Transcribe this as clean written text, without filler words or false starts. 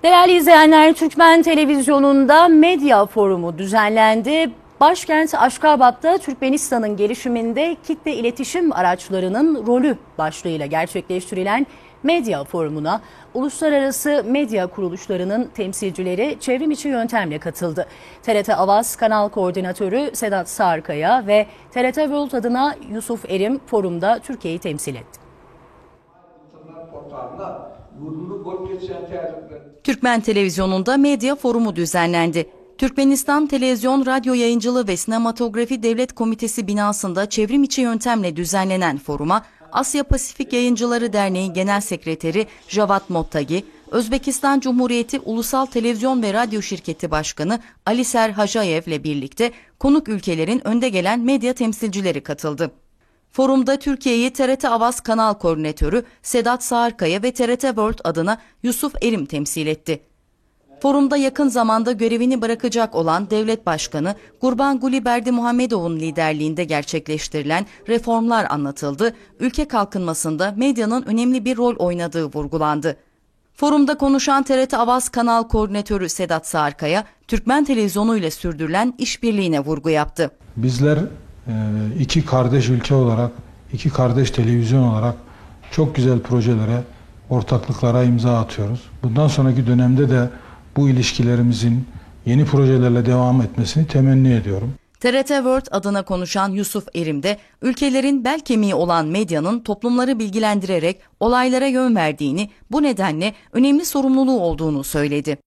Değerli izleyenler, Türkmen Televizyonu'nda medya forumu düzenlendi. Başkent Aşkabat'ta Türkmenistan'ın gelişiminde kitle iletişim araçlarının rolü başlığıyla gerçekleştirilen medya forumuna uluslararası medya kuruluşlarının temsilcileri çevrim içi yöntemle katıldı. TRT Avaz Kanal Koordinatörü Sedat Sağırkaya ve TRT World adına Yusuf Erim forumda Türkiye'yi temsil etti. Türkmen Televizyonu'nda medya forumu düzenlendi. Türkmenistan Televizyon, Radyo Yayıncılığı ve Sinematografi Devlet Komitesi binasında çevrimiçi yöntemle düzenlenen foruma Asya Pasifik Yayıncıları Derneği Genel Sekreteri Javad Mottagi, Özbekistan Cumhuriyeti Ulusal Televizyon ve Radyo Şirketi Başkanı Aliser Hajayev ile birlikte konuk ülkelerin önde gelen medya temsilcileri katıldı. Forumda Türkiye'yi TRT Avaz Kanal Koordinatörü Sedat Sağırkaya ve TRT World adına Yusuf Erim temsil etti. Forumda yakın zamanda görevini bırakacak olan Devlet Başkanı Gurbanguly Berdimuhamedov'un liderliğinde gerçekleştirilen reformlar anlatıldı, ülke kalkınmasında medyanın önemli bir rol oynadığı vurgulandı. Forumda konuşan TRT Avaz Kanal Koordinatörü Sedat Sağırkaya, Türkmen Televizyonu ile sürdürülen işbirliğine vurgu yaptı. Bizler iki kardeş ülke olarak, iki kardeş televizyon olarak çok güzel projelere, ortaklıklara imza atıyoruz. Bundan sonraki dönemde de bu ilişkilerimizin yeni projelerle devam etmesini temenni ediyorum. TRT World adına konuşan Yusuf Erim de ülkelerin bel kemiği olan medyanın toplumları bilgilendirerek olaylara yön verdiğini, bu nedenle önemli sorumluluğu olduğunu söyledi.